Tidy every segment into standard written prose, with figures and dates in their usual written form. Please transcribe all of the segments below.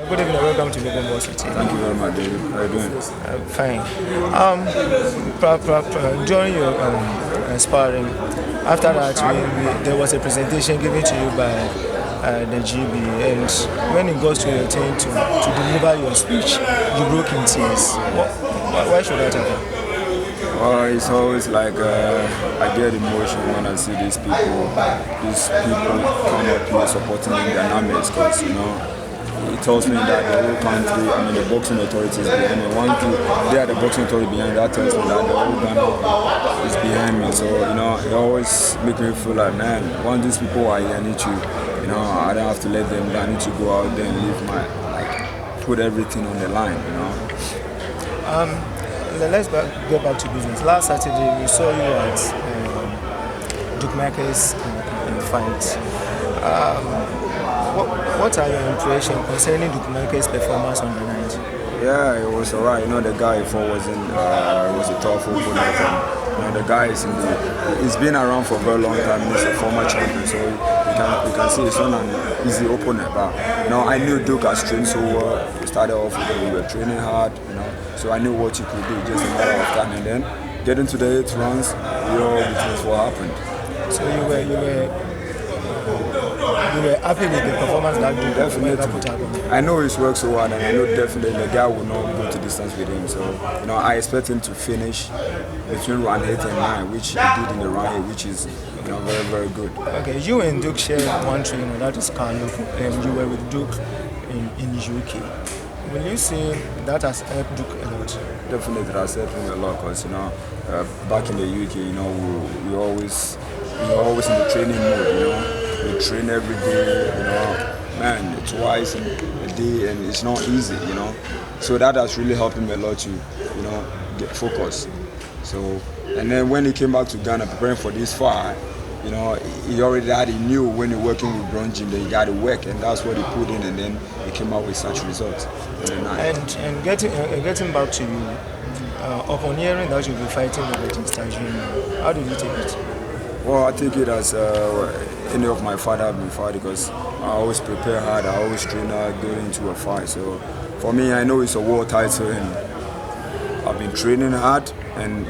Good evening, welcome to Bukom Boxing TV. Thank you very much, David. How are you doing? Fine. During your sparring, after that, there was a presentation given to you by the GB, and when it goes to your turn to deliver your speech, you broke in tears. Why should that happen? It's always like I get emotion when I see these people come up here supporting me in their numbers, because it tells me that the whole country, the boxing authorities behind me. They are the boxing authority behind that tells me that the whole Ghana is behind me. So it always makes me feel like, man, once these people are here, I need to, I don't have to let them go. I need to go out there and live put everything on the line, Let's go back to business. Last Saturday, we saw you at Jacobs fight. What are your impressions concerning Jacobs' performance on the night? Yeah, it was alright. The guy before was a tough opponent. The guy he's been around for a very long time. He's a former champion, so you can see it's not an easy opponent. But I knew Duke has trained so well. We started off, we were training hard, so I knew what he could do. Just a matter of time, and then getting to the 8 rounds, we all witnessed what happened. So you were happy with the performance that Duke definitely put up? I know he's worked so hard, and I know definitely the guy will not go to distance with him. So I expect him to finish between round 8 and 9, which he did in the round 8, which is very, very good. Okay, you and Duke share one trainer, that is Carlo, and you were with Duke in UK. Will you say that has helped Duke a lot? Definitely, it has helped him a lot, because back in the UK, we always in the training mode. We train every day, man, twice in a day, and it's not easy, So that has really helped him a lot to, get focused. So, and then when he came back to Ghana preparing for this fight, he knew when you're working with Bronx Gym that you got to work, and that's what he put in, and then he came out with such results. And getting back to you, upon hearing that you'll be fighting with Sergio, how did you take it? Well, I take it as any of my fight have been fighting, because I always prepare hard, I always train hard going into a fight. So for me, I know it's a world title, and I've been training hard, and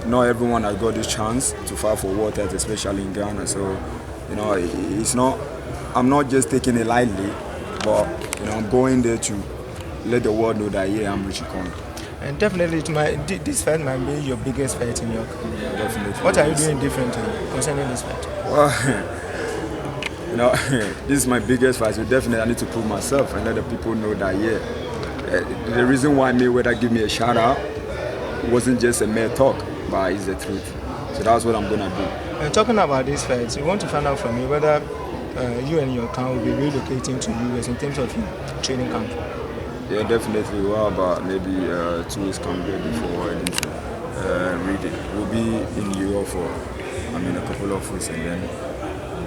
not everyone has got this chance to fight for world title, especially in Ghana. So I'm not just taking it lightly, but I'm going there to let the world know that I'm Richard Commey. And definitely, this fight might be your biggest fight in your career. Definitely. What are you doing differently concerning this fight? Well, this is my biggest fight, so definitely I need to prove myself and let the people know that, the reason why Mayweather gave me a shout out wasn't just a mere talk, but it's the truth. So that's what I'm going to do. And talking about this fight, we want to find out from you whether you and your camp will be relocating to US in terms of your training camp. Yeah, definitely. Well, about maybe 2 weeks come there before heading to Reading. We'll be in New York for, a couple of weeks, and then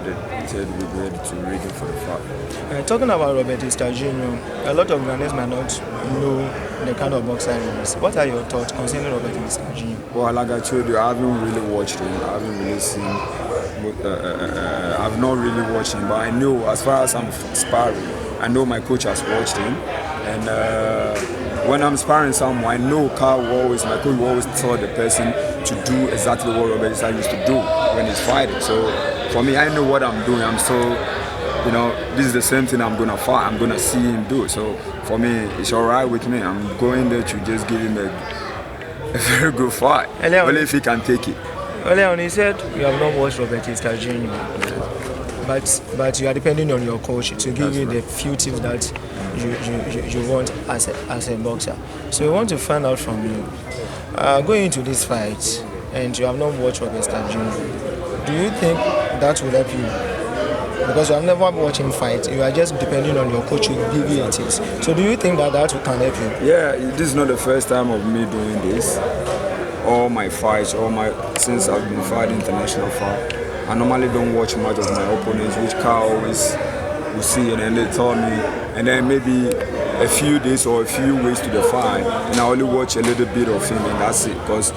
the third we'll be ready to Reading for the fight. Talking about Robert Sergio, a lot of Ghanaians might not know the kind of boxer he is. What are your thoughts concerning Robert Sergio? Well, like I told you, I haven't really watched him. I haven't really seen. I've not really watched him, but I know, as far as I'm sparring, I know my coach has watched him. And when I'm sparring someone, I know my coach will always tell the person to do exactly what Robert Sergio used to do when he's fighting. So for me, I know what I'm doing. I'm so, this is the same thing I'm going to fight. I'm going to see him do. So for me, it's all right with me. I'm going there to just give him a very good fight. Only if he can take it. Earlier on, he said you have not watched Robert Sergio, but you are depending on your coach to give you the few tips that you want as a boxer. So we want to find out from you, going into this fight, and you have not watched Robert Sergio, do you think that will help you? Because you have never watched him fight, you are just depending on your coach to give you tips. So do you think that can help you? Yeah, this is not the first time of me doing this. All my fights, since I've been fighting international fight, I normally don't watch much of my opponents, which Carl always will see, and then they tell me, and then maybe a few days or a few weeks to the fight, and I only watch a little bit of him, and that's it. Because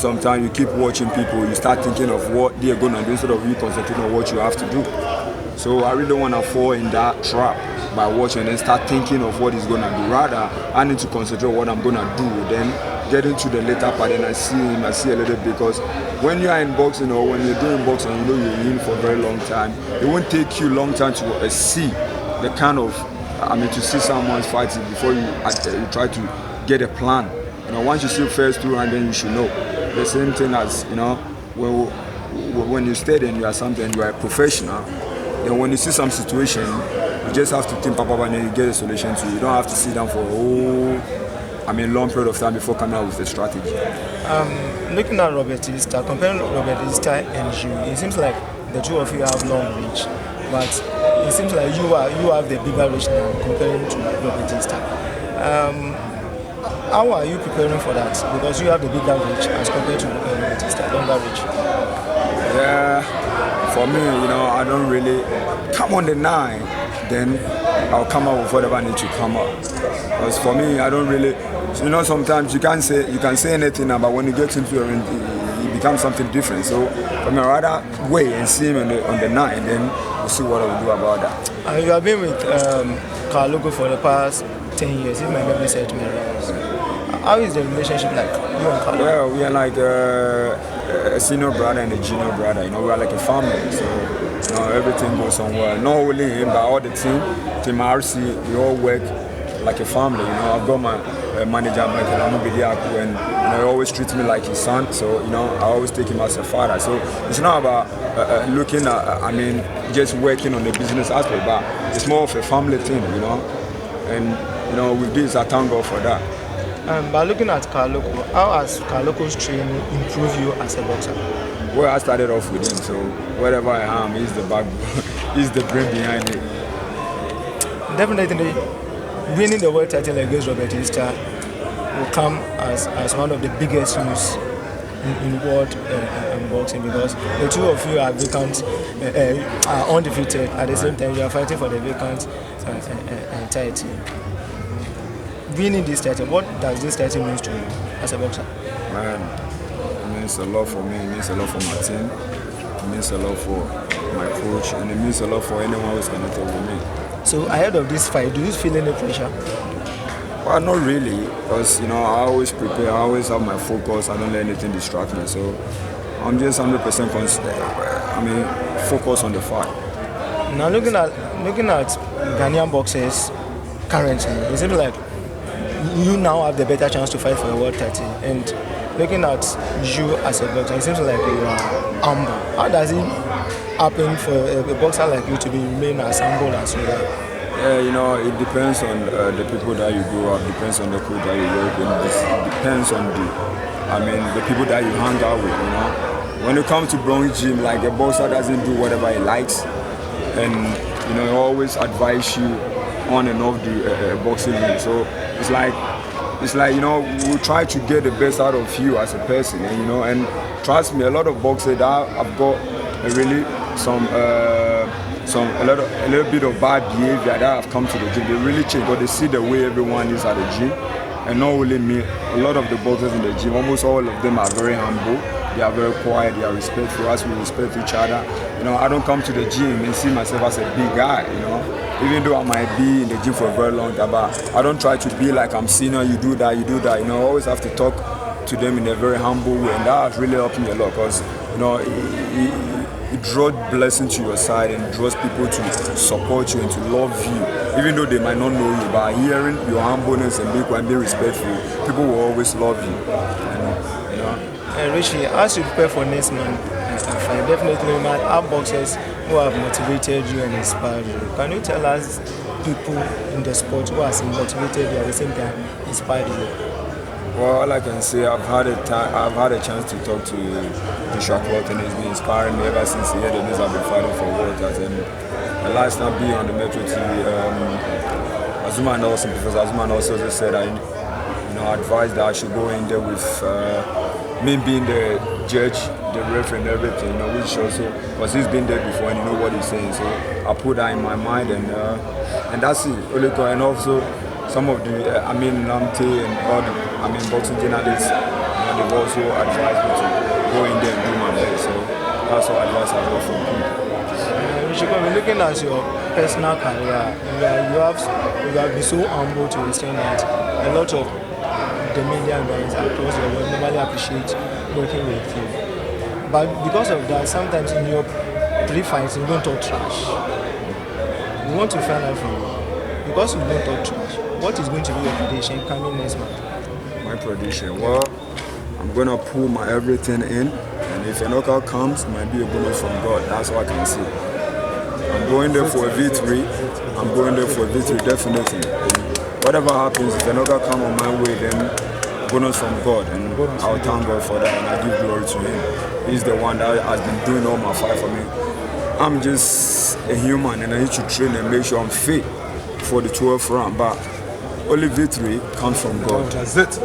sometimes you keep watching people, you start thinking of what they're gonna do instead of you concentrating on what you have to do. So I really don't want to fall in that trap by watching and start thinking of what he's going to do. Rather, I need to concentrate on what I'm going to do. Then get into the later part and I see him, I see a little bit, because when you are in boxing or when you're doing boxing, you know you're in for a very long time. It won't take you a long time to see the kind of, to see someone's fighting before you try to get a plan. Once you see first two rounds, then you should know. The same thing as, when you study and you are something, you are a professional. Then when you see some situation, you just have to think, and then you get a solution to it. You don't have to sit down for a whole, long period of time before coming out with a strategy. Looking at Robert Easter, comparing Robert Easter and you, it seems like the two of you have long reach, but it seems like you have the bigger reach now comparing to Robert Easter. How are you preparing for that? Because you have the bigger reach as compared to Robert Easter, longer reach. Yeah, for me, I don't really come on the 9, then I'll come up with whatever I need to come up. Because for me, I don't really, sometimes you can say anything, but when you get into it becomes something different. So I mean, rather wait and see him on the 9, then we'll see what I will do about that. You have been with Carlogo for the past 10 years, if my memory serves me right. How is the relationship like, you and Carlogo? Well, we are like a senior brother and a junior brother. We are like a family. So everything goes on well. Not only him, but all the team RC, we all work like a family. I've got my manager, Michael Anubidiaku, and he always treats me like his son. So I always take him as a father. So it's not about looking at, just working on the business aspect, but it's more of a family thing, And with this, I thank God for that. By looking at Carlogo, how has Carlogo's training improved you as a boxer? Well, I started off with him, so whatever I am, he's the backbone, he's the brain behind it. Definitely, winning the world title against Robert Easter will come as one of the biggest news in world boxing, because the two of you are vacant, are undefeated. At the same time, you are fighting for the vacant title. Winning this title, what does this title mean to you as a boxer? Man, it means a lot for me, it means a lot for my team, it means a lot for my coach, and it means a lot for anyone who's connected with me. So ahead of this fight, do you feel any pressure? Well, not really, because I always prepare, I always have my focus, I don't let anything distract me, so I'm just 100% focused on the fight. Now looking at Ghanaian boxers currently, it seems like you now have the better chance to fight for a world title. And looking at you as a boxer, it seems like you are humble. How does it happen for a boxer like you to remain as humble as you are? Yeah, it depends on the people that you grow up, depends on the coach that you work with, it depends on the people that you hang out with, When it comes to Bronx gym, like a boxer doesn't do whatever he likes, and he always advise you on and off the boxing ring. So it's like we'll try to get the best out of you as a person, and trust me, a lot of boxers that I've got really a little bit of bad behavior that have come to the gym. They really change, but they see the way everyone is at the gym, and not only me, a lot of the boxers in the gym, almost all of them are very humble. They are very quiet, they are respectful, as we respect each other. I don't come to the gym and see myself as a big guy, Even though I might be in the gym for a very long time, but I don't try to be like I'm senior, you do that. I always have to talk to them in a very humble way, and that has really helped me a lot, because, it draws blessing to your side and draws people to support you and to love you, even though they might not know you. But hearing your humbleness and being respectful, people will always love you. Richie, as you prepare for next month, fight, definitely you might have boxers who have motivated you and inspired you. Can you tell us people in the sport who have motivated you at the same time inspired you? Well, all I can say, I've had a chance to talk to Richard Commey, and he's been inspiring me ever since he had the news I've been fighting for world titles. And the last time being on the Metro TV, Azuma Nelson, Professor Azuma Nelson also said I advised that I should go in there with me being the judge, the referee and everything, which also, because he's been there before and you know what he's saying. So I put that in my mind, and that's it. And also some of the Namte and all the boxing journalists, they've also advised me to go in there and do my best. So that's all advice I got from people. Shiko, we're looking at your personal career. You have been so humble to the extent that a lot of the media guys across the world normally appreciate working with you. But because of that, sometimes in your pre-fights you don't talk trash. We want to find out from you. Because you don't talk trash, what is going to be your prediction coming next month? My prediction? Well, I'm going to pull my everything in, and if a knockout comes, it might be a bonus from God. That's all I can see. I'm going there for a victory. I'm going there for a victory, definitely. Whatever happens, if a knockout comes on my way, then bonus from God, and I'll thank God for that, and I give glory to Him. He's the one that has been doing all my fight for me. I'm just a human, and I need to train and make sure I'm fit for the 12th round. But only victory comes from God. That's it.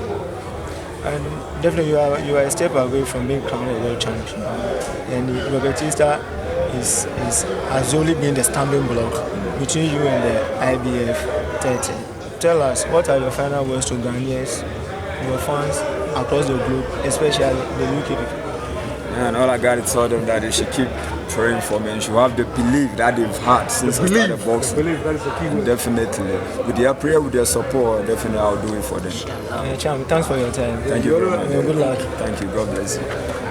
And definitely, you are a step away from being crowned a world champion. And Robertista has only been the stumbling block between you and the IBF 30. Tell us, what are your final words to Ghanaians, your fans across the globe, especially the UK people? And all I got to tell them that they should keep praying for me and should have the belief that they've had since I started boxing. Believe that is the key. And definitely, with their prayer, with their support, definitely I'll do it for them. Cham, thanks for your time. Thank you very much. Good luck. Thank you. God bless you.